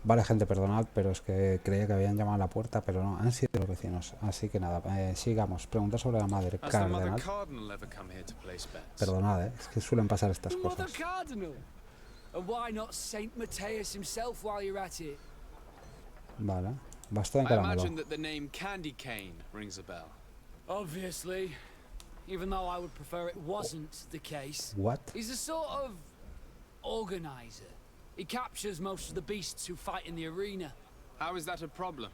Vale, gente, perdonad, pero es que creía que habían llamado a la puerta, pero no, han sido los vecinos. Así que nada, sigamos. Pregunta sobre la madre cardenal. Perdonad, es que suelen pasar estas cosas. Vale, basta de caramelo. Obviously, even though I would prefer it wasn't the case. What? He's a sort of organizer. He captures most of the beasts who fight in the arena. How is that a problem?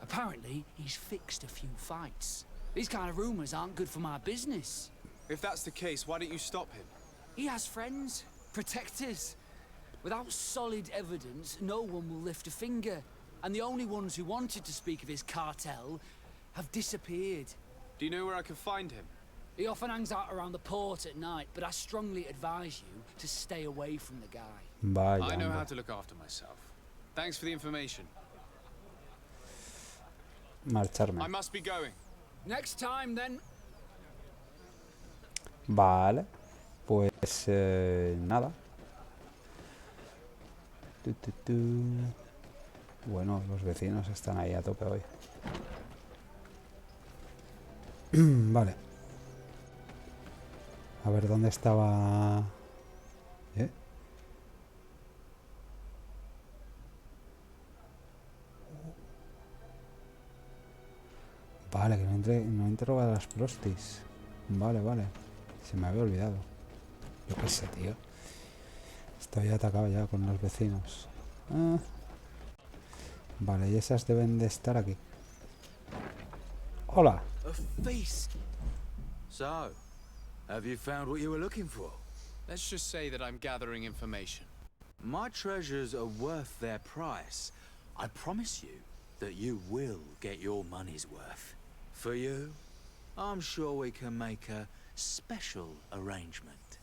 Apparently, he's fixed a few fights. These kind of rumors aren't good for my business. If that's the case, why don't you stop him? He has friends, protectors. Without solid evidence, no one will lift a finger. And the only ones who wanted to speak of his cartel have disappeared. Do you know where I can find him? He often hangs out around the port at night, but I strongly advise you to stay away from the guy. Vaya, I know how to look after myself. Thanks for the information. Marcharme. I must be going. Next time, then. Vale, pues nada. Bueno, los vecinos están ahí a tope hoy. Vale. A ver dónde estaba. Vale, que no he interrogado a las prostis. Vale, vale. Se me había olvidado. Yo qué sé, tío. Estoy atacado ya con los vecinos. Vale, y esas deben de estar aquí. Hola. A feast. So, have you found what you were looking for? Let's just say that I'm gathering information. My treasures are worth their price. I promise you that you will get your money's worth. For you, I'm sure we can make a special arrangement.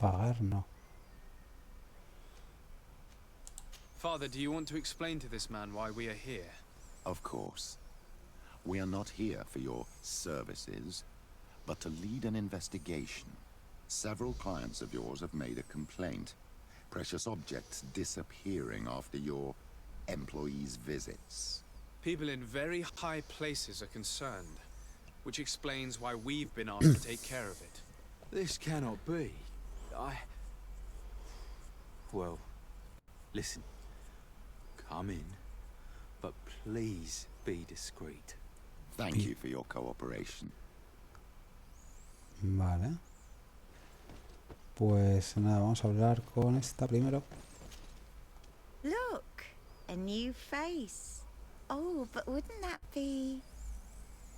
Pagar no. Father, do you want to explain to this man why we are here? Of course. We are not here for your services, but to lead an investigation. Several clients of yours have made a complaint. Precious objects disappearing after your employees' visits. People in very high places are concerned, which explains why we've been asked to take care of it. This cannot be. Well, listen. Come in, but please be discreet. Thank you for your cooperation. Vale. Pues nada, vamos a hablar con esta primero. Look, a new face. Oh, but wouldn't that be...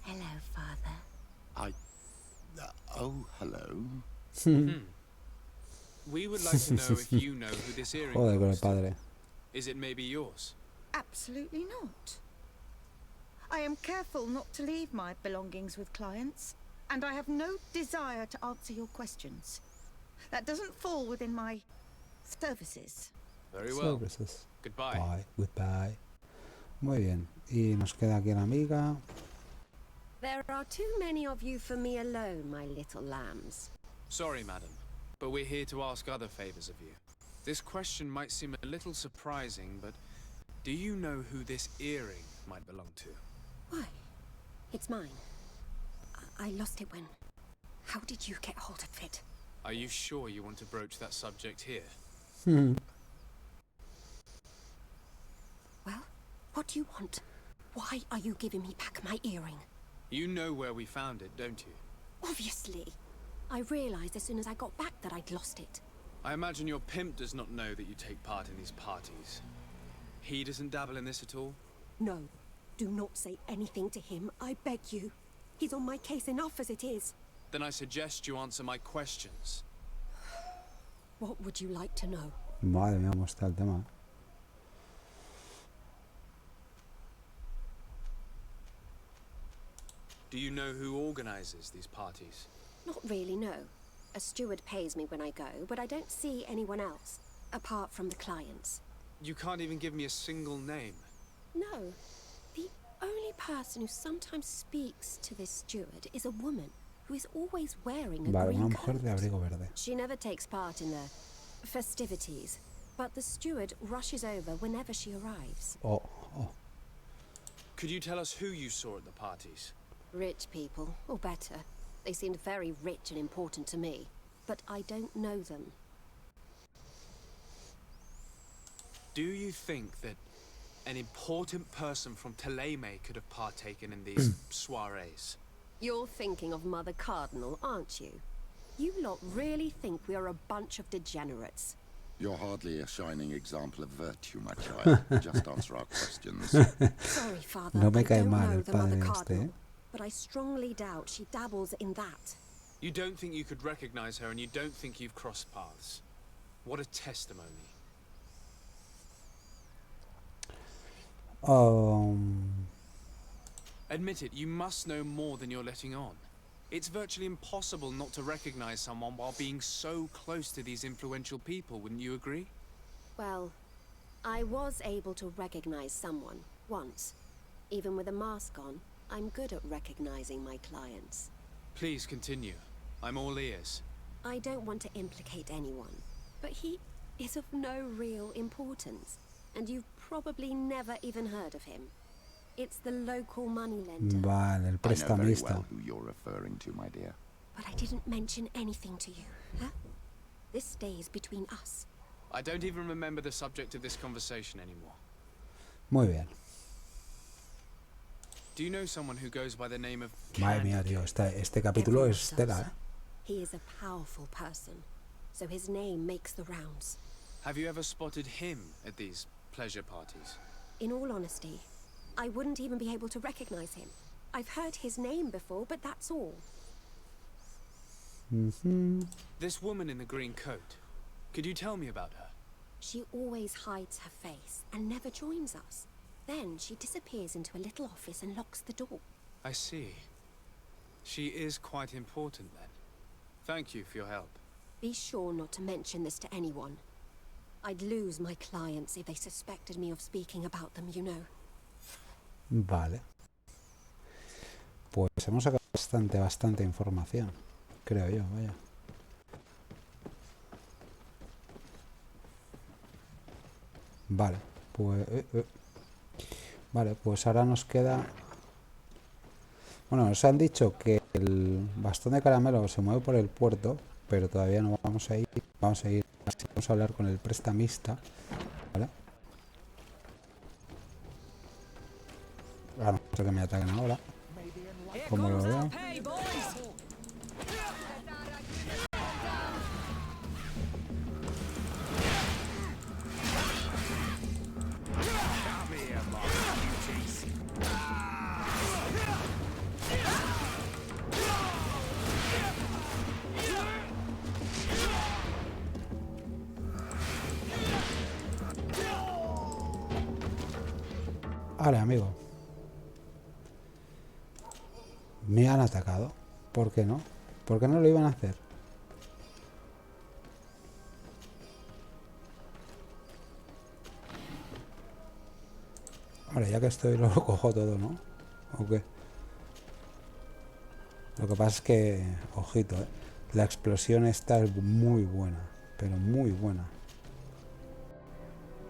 Hello, Father. Oh, hello. We would like to know if you know who this earring Joder con el belongs to. padre. Is it maybe yours? Absolutely not. I am careful not to leave my belongings with clients, and I have no desire to answer your questions. That doesn't fall within my services. Very well. Services. Goodbye. Bye. Goodbye. Muy bien. Y nos queda aquí la amiga. There are too many of you for me alone, my little lambs. Sorry, madam, but we're here to ask other favors of you. This question might seem a little surprising, but do you know who this earring might belong to? Why? It's mine. I lost it when... How did you get hold of it? Are you sure you want to broach that subject here? Well, what do you want? Why are you giving me back my earring? You know where we found it, don't you? Obviously. I realized as soon as I got back that I'd lost it. I imagine your pimp does not know that you take part in these parties. He doesn't dabble in this at all? No. Do not say anything to him, I beg you. He's on my case enough as it is. Then I suggest you answer my questions. What would you like to know? Madre mía, cómo está el tema. Do you know who organizes these parties? Not really, no. A steward pays me when I go, but I don't see anyone else, apart from the clients. You can't even give me a single name. No. The only person who sometimes speaks to this steward is a woman who is always wearing a Vale, green una mujer coat. de abrigo verde. She never takes part in the Festivities, but the steward rushes over whenever she arrives. Oh, oh. Could you tell us who you saw at the parties? Rich people, or better. They seemed very rich and important to me, but I don't know them. Do you think that an important person from Teleme could have partaken in these soirees? You're thinking of Mother Cardinal, aren't you? You lot really think we are a bunch of degenerates. You're hardly a shining example of virtue, my child. Just answer our questions. Sorry, Father, No me I cae don't mal know el the Mother padre Cardinal, este, ¿eh? but I strongly doubt she dabbles in that. You don't think you could recognize her, and you don't think you've crossed paths. What a testimony. Admit it, you must know more than you're letting on. It's virtually impossible not to recognize someone while being so close to these influential people, wouldn't you agree? Well, I was able to recognize someone, once. Even with a mask on, I'm good at recognizing my clients. Please continue. I'm all ears. I don't want to implicate anyone, but he is of no real importance, and you've probably never even heard of him. It's the local moneylender. Vale, el I know very prestamista. well who you're referring to, my dear. But I didn't mention anything to you, huh? This stays between us. I don't even remember the subject of this conversation anymore. Muy bien. Do you know someone who goes by the name of Madre mía, tío, este capítulo Everyone es does. tela, ¿eh? He is a powerful person, so his name makes the rounds. Have you ever spotted him at these pleasure parties? In all honesty, I wouldn't even be able to recognize him. I've heard his name before, but that's all. This woman in the green coat. Could you tell me about her? She always hides her face and never joins us. Then she disappears into a little office and locks the door. I see. She is quite important then. Thank you for your help. Be sure not to mention this to anyone. I'd lose my clients if they suspected me of speaking about them, you know. Vale. Pues hemos sacado bastante información. Creo yo, vaya. Vale, pues... Vale, pues ahora nos queda... Bueno, nos han dicho que el bastón de caramelo se mueve por el puerto, pero todavía no vamos a ir. Vamos a ir, vamos a hablar con el prestamista, ¿vale? Ahora no sé que me ataquen ahora. Como lo veo. Vale, amigo. Me han atacado. ¿Por qué no? ¿Por qué no lo iban a hacer? Ahora, ya que estoy, lo cojo todo, ¿no? ¿O qué? Lo que pasa es que, ojito, la explosión esta es muy buena, pero muy buena.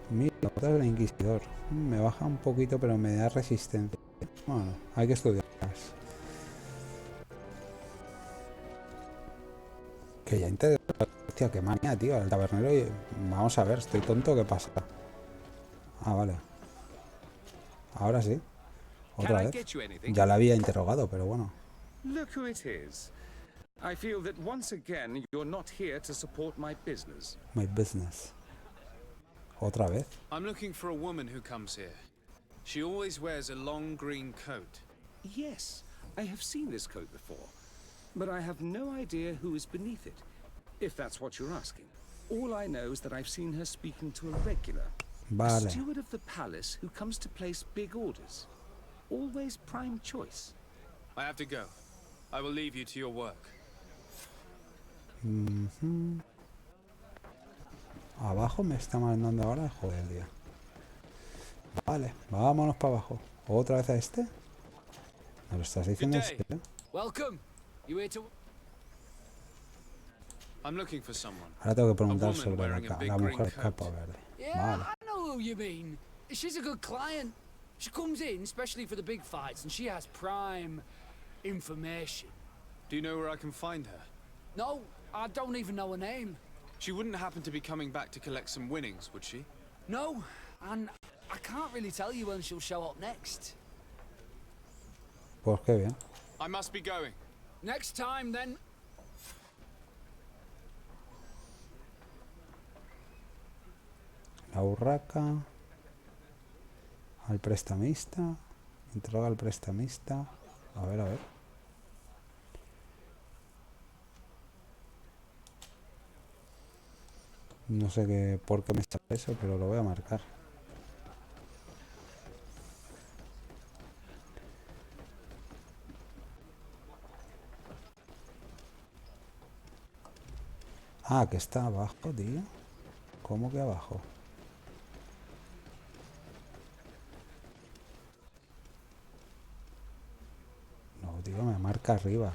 Mira, otra del Inquisidor. Me baja un poquito, pero me da resistencia. Bueno, hay que estudiarlas. Que ya integra. Hostia, qué manía, tío. El tabernero y... Vamos a ver, estoy tonto, ¿qué pasa? Ah, vale. Ahora sí. Otra vez. Ya la había interrogado, pero bueno. Look who it is. I feel that once again you're not here to support my business. My business. Otra vez. I'm looking for a woman who comes here. She always wears a long green coat. Yes, I have seen this coat before, but I have no idea who is beneath it, if that's what you're asking. All I know is that I've seen her speaking to a regular. A Vale. steward of the palace who comes to place big orders. Always prime choice. I have to go. I will leave you to your work. Abajo me está mandando ahora, joder, tío. Vale, vámonos para abajo. ¿Otra vez a este? ¿Me lo estás diciendo en serio? Welcome. You here to... I'm looking for someone. Ahora tengo que A preguntar woman sobre wearing a big la green mujer coat. capa verde. Yeah, Vale. I know who you mean. She's a good client. She comes in, especially for the big fights, and she has prime information. Do you know where I can find her? No, I don't even know her name. She wouldn't happen to be coming back to collect some winnings, would she? No, and I can't really tell you when she'll show up next. Pues qué bien. I must be going. Next time, then. La urraca. Al prestamista. Interroga al prestamista. A ver, a ver. No sé qué, por qué me está eso, pero lo voy a marcar. Ah, que está abajo, tío. ¿Cómo que abajo? No, tío, me marca arriba.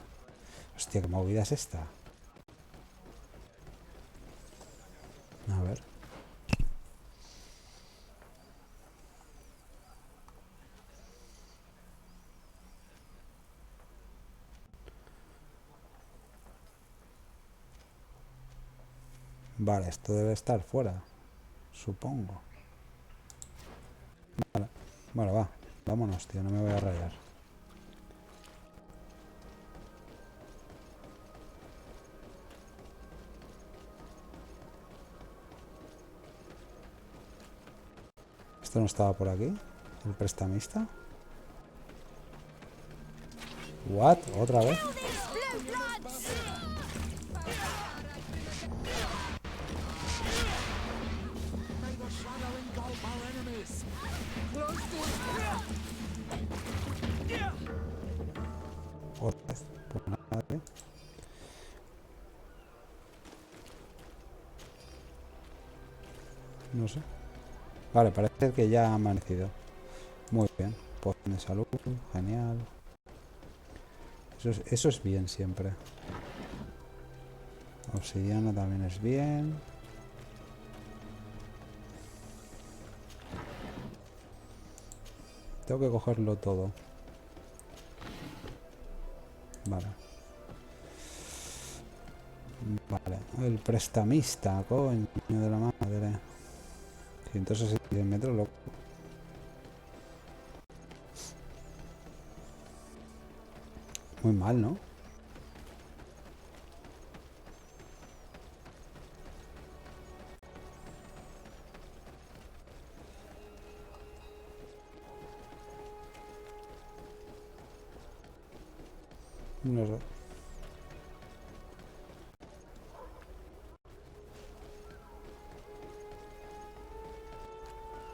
Hostia, qué movida es esta. A ver. Vale, esto debe estar fuera, supongo. Vale. Bueno, va. Vámonos, tío, no me voy a rayar. ¿Esto no estaba por aquí? ¿El prestamista? ¿What? ¿Otra vez? Otra vez. Pues nada, tío. No sé. Vale, parece que ya ha amanecido. Muy bien. Poción de salud, genial. Eso es bien siempre. Obsidiana también es bien. Tengo que cogerlo todo. Vale. Vale. El prestamista, coño de la madre. 160 metros, loco. Muy mal, ¿no? No sé.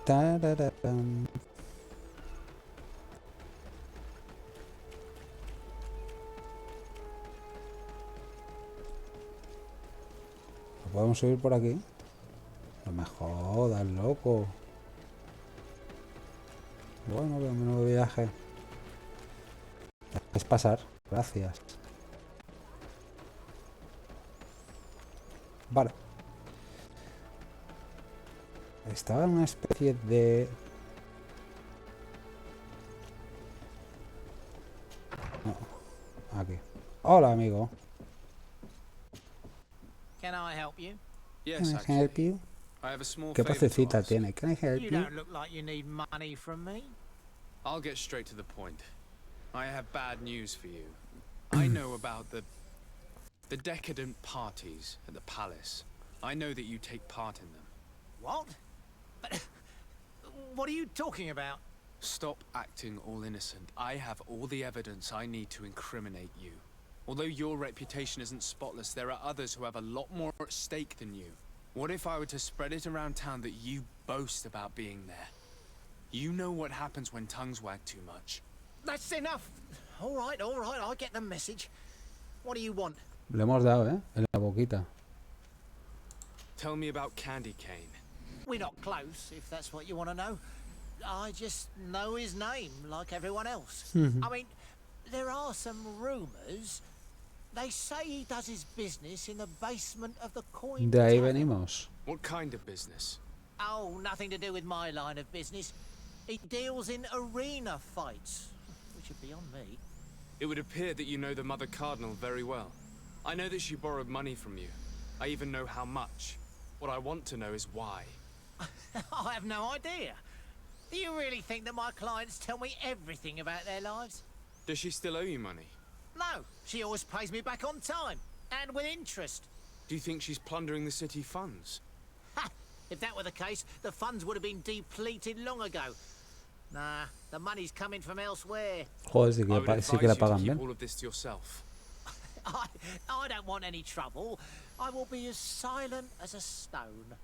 Tarararán. ¿Lo podemos subir por aquí? No me jodas, loco. Bueno, pero menudo viaje. Es pasar, gracias. Vale. Estaba en una especie de... No, aquí. Hola, amigo. Can I help you? Yes, Can I actually. help you? I have a small ¿Qué favor to vocecita ask. tiene? Can I help You you? don't look like you need money from me. I'll get straight to the point. I have bad news for you. I know about the decadent parties at the palace. I know that you take part in them. What? But what are you talking about? Stop acting all innocent. I have all the evidence I need to incriminate you. Although your reputation isn't spotless, there are others who have a lot more at stake than you. What if I were to spread it around town that you boast about being there? You know what happens when tongues wag too much. That's enough. All right, I get the message. What do you want? Le hemos dado, ¿eh? En la boquita. Tell me about Candy Cane. We're not close, if that's what you want to know. I just know his name, like everyone else. I mean, there are some rumours. They say he does his business in the basement of the Coin De ahí Tavern. venimos. What kind of business? Oh, nothing to do with my line of business. He deals in arena fights, which would be on me. It would appear that you know the Mother Cardinal very well. I know that she borrowed money from you. I even know how much. What I want to know is why. I have no idea. Do you really think that my clients tell me everything about their lives? Does she still owe you money? No, she always pays me back on time, and with interest. Do you think she's plundering the city funds? Ha! If that were the case, the funds would have been depleted long ago. Nah, the money's coming from elsewhere. Joder, sí I would que, sí que advise le you to pagan keep bien. all of this to yourself. I don't want any trouble. I will be as silent as a stone.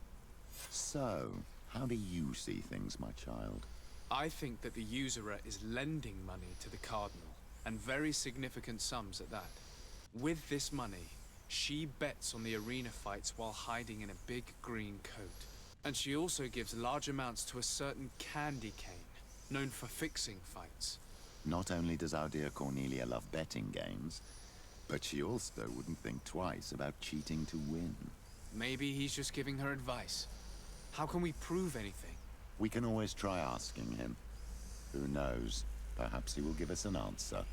So, how do you see things, my child? I think that the usurer is lending money to the Cardinal, and very significant sums at that. With this money, she bets on the arena fights while hiding in a big green coat. And she also gives large amounts to a certain candy cane, known for fixing fights. Not only does our dear Cornelia love betting games, but she also wouldn't think twice about cheating to win. Maybe he's just giving her advice. How can we prove anything? We can always try asking him. Who knows? Perhaps he will give us an answer.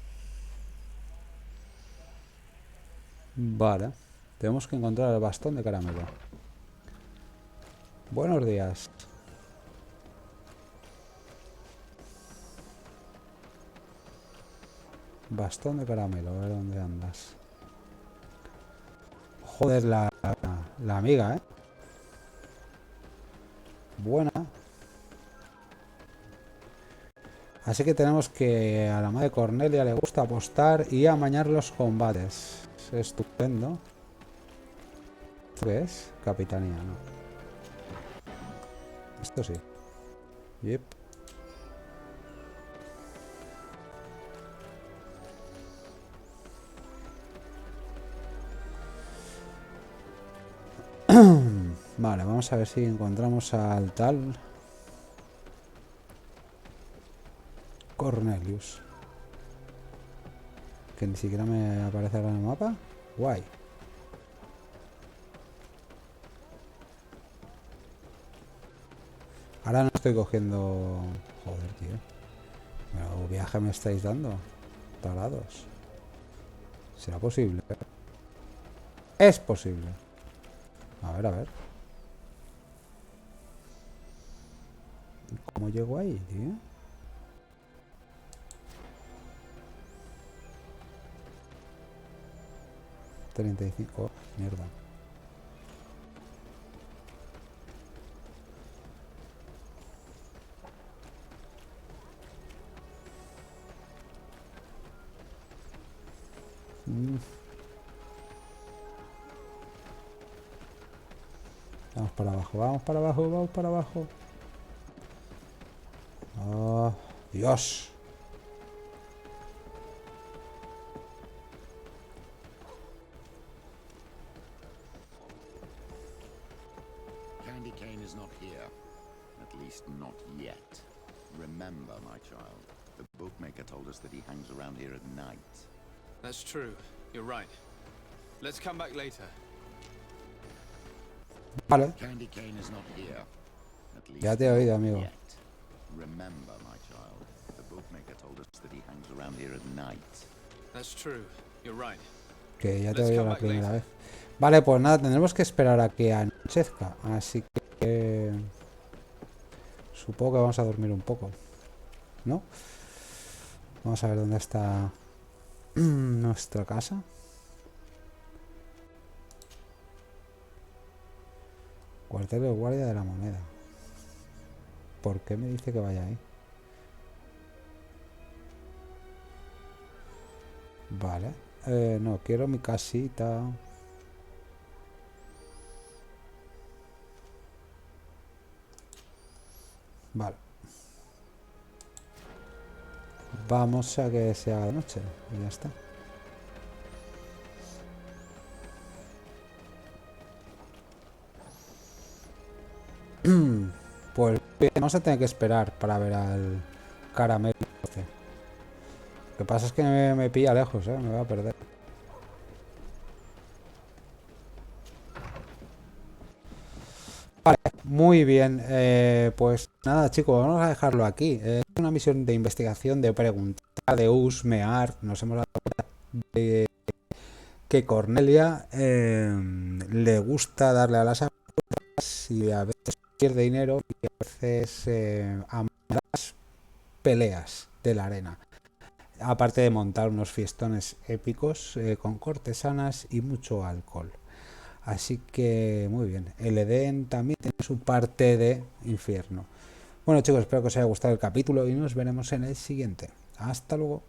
Vale. Tenemos que encontrar el bastón de caramelo. Buenos días. Bastón de caramelo, a ver dónde andas. Joder, la amiga, ¿eh? Buena. Así que tenemos que a la madre Cornelia le gusta apostar y amañar los combates. Es estupendo. ¿Esto qué es? Capitanía, ¿no? Esto sí. Yep. Vale, vamos a ver si encontramos al tal Cornelius, que ni siquiera me aparece ahora en el mapa. Guay. Ahora no estoy cogiendo... Joder, tío. Pero viaje me estáis dando. Tarados. ¿Será posible? Es posible. A ver, a ver. ¿Cómo llego ahí, tío? $35. Oh, mierda. Vamos para abajo, vamos para abajo, vamos para abajo. Oh, Dios. Candy cane is not here. At least not yet. Remember, my child, the bookmaker told us that he hangs around here at night. That's true. You're right. Let's come back later. Vale. Candy cane is not here. At least Ya te he oído, not amigo. yet. Remember, my child, the bookmaker told us that he hangs around here at night. That's true. You're right. Que ya te he Let's oído come la back primera later. vez. Vale, pues nada, tendremos que esperar a que anochezca. Así que... supongo que vamos a dormir un poco, ¿no? Vamos a ver dónde está nuestra casa. Cuartel de guardia de la moneda. ¿Por qué me dice que vaya ahí? Vale. No, quiero mi casita. Vale. Vamos a que sea de noche. Y ya está. Pues bien, vamos a tener que esperar para ver al caramelo. Lo que pasa es que me pilla lejos, me voy a perder. Muy bien, pues nada chicos, vamos a dejarlo aquí. Es una misión de investigación, de preguntar, de husmear. Nos hemos dado cuenta de que Cornelia le gusta darle a las apuestas y a veces pierde dinero y a veces ama las peleas de la arena. Aparte de montar unos fiestones épicos con cortesanas y mucho alcohol. Así que muy bien, el Edén también tiene su parte de infierno. Bueno chicos, espero que os haya gustado el capítulo y nos veremos en el siguiente. Hasta luego.